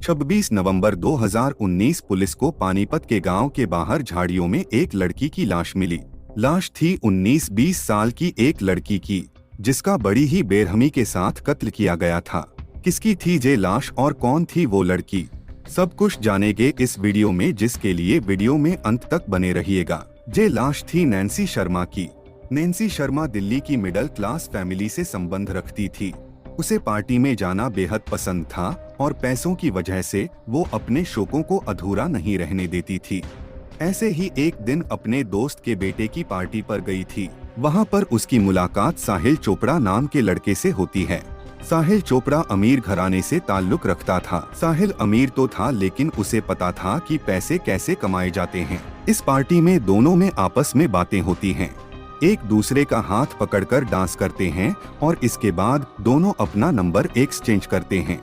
26 नवंबर 2019 police को पानीपत के गांव के बाहर झाड़ियों में एक लड़की की लाश मिली। लाश थी 19-20 साल की एक लड़की की, जिसका बड़ी ही बेरहमी के साथ कत्ल किया गया था। किसकी थी ये लाश और कौन थी वो लड़की, सब कुछ जानेंगे इस वीडियो में, जिसके लिए वीडियो में अंत तक बने रहिएगा। ये लाश थी नैन्सी शर्मा की। नैन्सी शर्मा दिल्ली की मिडिल क्लास फैमिली से संबंध रखती थी। उसे पार्टी में जाना बेहद पसंद था और पैसों की वजह से वो अपने शौकों को अधूरा नहीं रहने देती थी। ऐसे ही एक दिन अपने दोस्त के बेटे की पार्टी पर गई थी। वहाँ पर उसकी मुलाकात साहिल चोपड़ा नाम के लड़के से होती है। साहिल चोपड़ा अमीर घराने से ताल्लुक रखता था। साहिल अमीर तो था, लेकिन उसे पता था कि पैसे कैसे कमाए जाते हैं। इस पार्टी में दोनों में आपस में बातें होती हैं, एक दूसरे का हाथ पकड़कर डांस करते हैं और इसके बाद दोनों अपना नंबर एक्सचेंज करते हैं।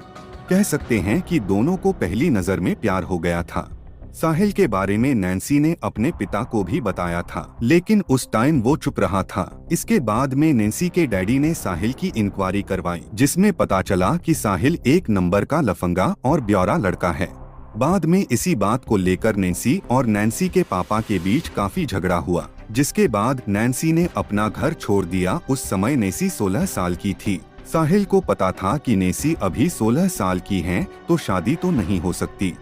कह सकते हैं कि दोनों को पहली नजर में प्यार हो गया था। साहिल के बारे में नैन्सी ने अपने पिता को भी बताया था, लेकिन उस टाइम वो चुप रहा था। इसके बाद में नैन्सी के डैडी ने साहिल की इंक्वायरी करवाई, जिसमें पता चला कि साहिल एक नंबर का लफंगा और ब्यौरा लड़का है। बाद में इसी बात को लेकर नैन्सी और नैन्सी के पापा के बीच काफी झगड़ा हुआ, जिसके बाद नैन्सी ने अपना घर छोड़ दिया। उस समय नैन्सी 16 साल की थी। साहिल को पता था कि नैन्सी अभी 16 साल की है, तो शादी तो नहीं हो सकती।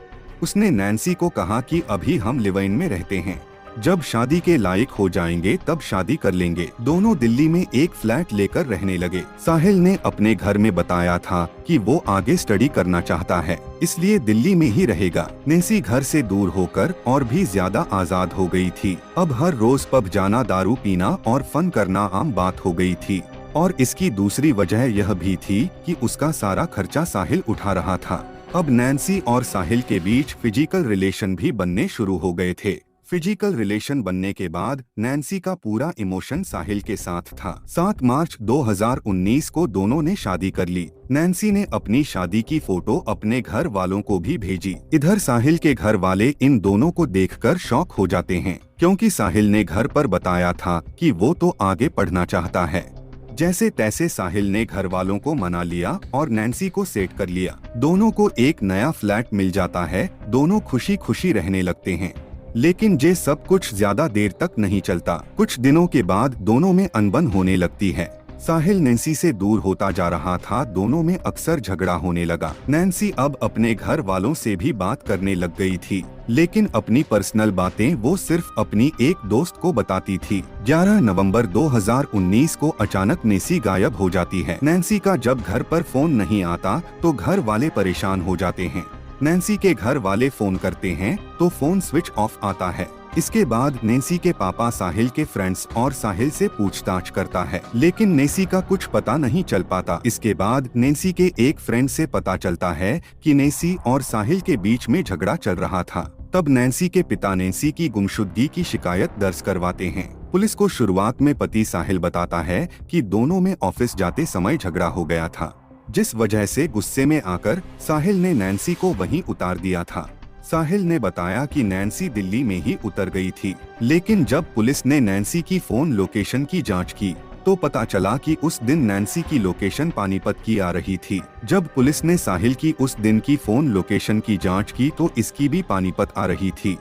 उसने नैन्सी को कहा कि अभी हम लिव इन में रहते हैं, जब शादी के लायक हो जाएंगे तब शादी कर लेंगे। दोनों दिल्ली में एक फ्लैट लेकर रहने लगे। साहिल ने अपने घर में बताया था कि वो आगे स्टडी करना चाहता है, इसलिए दिल्ली में ही रहेगा। नैन्सी घर से दूर होकर और भी ज्यादा आजाद हो गई थी। अब हर रोज पब जाना, दारू पीना और फन करना आम बात हो गई थी। और इसकी दूसरी वजह यह भी थी कि उसका सारा खर्चा साहिल उठा रहा था। अब नैन्सी और साहिल के बीच फिजिकल रिलेशन भी बनने शुरू हो गए थे। फिजिकल रिलेशन बनने के बाद नैन्सी का पूरा इमोशन साहिल के साथ था। 7 मार्च 2019 को दोनों ने शादी कर ली। नैन्सी ने अपनी शादी की फोटो अपने घर वालों को भी भेजी। इधर साहिल के घर वाले इन दोनों को देखकर शॉक हो जाते हैं, क्योंकि साहिल ने घर पर बताया था कि वो तो आगे पढ़ना चाहता है। जैसे तैसे साहिल ने घर वालों को मना लिया और नैन्सी को सेट कर लिया। दोनों को एक नया फ्लैट मिल जाता है। दोनों खुशी खुशी रहने लगते हैं, लेकिन ये सब कुछ ज्यादा देर तक नहीं चलता। कुछ दिनों के बाद दोनों में अनबन होने लगती है। साहिल नैन्सी से दूर होता जा रहा था। दोनों में अक्सर झगड़ा होने लगा। नैन्सी अब अपने घर वालों से भी बात करने लग गई थी, लेकिन अपनी पर्सनल बातें वो सिर्फ अपनी एक दोस्त को बताती थी। 11 नवंबर 2019 को अचानक नैन्सी गायब हो जाती है। नैन्सी का जब घर पर फोन नहीं आता तो घर वाले परेशान हो जाते हैं। नैन्सी के घर वाले फोन करते हैं तो फोन स्विच ऑफ आता है। इसके बाद नैन्सी के पापा साहिल के फ्रेंड्स और साहिल से पूछताछ करता है, लेकिन नैन्सी का कुछ पता नहीं चल पाता। इसके बाद नैन्सी के एक फ्रेंड से पता चलता है कि नैन्सी और साहिल के बीच में झगड़ा चल रहा था। तब नैन्सी के पिता नैन्सी की गुमशुदगी की शिकायत दर्ज करवाते हैं। पुलिस को शुरुआत में पति साहिल बताता है कि दोनों में ऑफिस जाते समय झगड़ा हो गया था, जिस वजह से गुस्से में आकर साहिल ने नैन्सी को वहीं उतार दिया था। साहिल ने बताया कि नैन्सी दिल्ली में ही उतर गई थी, लेकिन जब पुलिस ने नैन्सी की फोन लोकेशन की जांच की तो पता चला कि उस दिन नैन्सी की लोकेशन पानीपत की आ रही थी। जब पुलिस ने साहिल की उस दिन की फोन लोकेशन की जांच की तो इसकी भी पानीपत आ रही थी।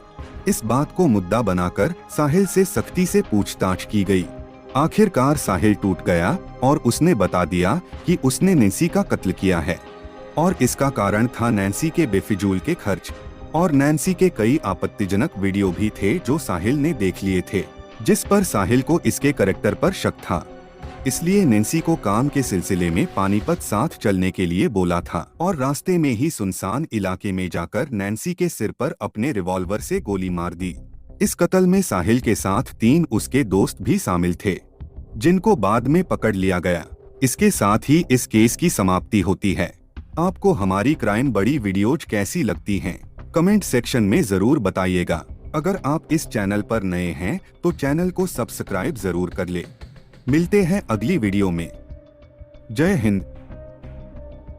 इस बात को मुद्दा बनाकर साहिल से सख्ती से पूछताछ की गई। आखिरकार साहिल टूट गया और उसने बता दिया कि उसने नैन्सी का कत्ल किया है और इसका कारण था नैन्सी के बेफिजूल के खर्च। और नैन्सी के कई आपत्तिजनक वीडियो भी थे जो साहिल ने देख लिए थे, जिस पर साहिल को इसके कैरेक्टर पर शक था। इसलिए नैन्सी को काम के सिलसिले में पानीपत साथ चलने के लिए बोला था और रास्ते में ही सुनसान इलाके में जाकर नैन्सी के सिर पर अपने रिवॉल्वर से गोली मार दी। इस कत्ल में साहिल के साथ 3 उसके दोस्त भी शामिल थे, जिनको बाद में पकड़ लिया गया। इसके साथ ही इस केस की समाप्ति होती है। आपको हमारी क्राइम बड़ी वीडियोज कैसी लगती हैं? कमेंट सेक्शन में जरूर बताइएगा। अगर आप इस चैनल पर नए हैं तो चैनल को सब्सक्राइब जरूर कर ले। मिलते हैं अगली वीडियो में। जय हिंद।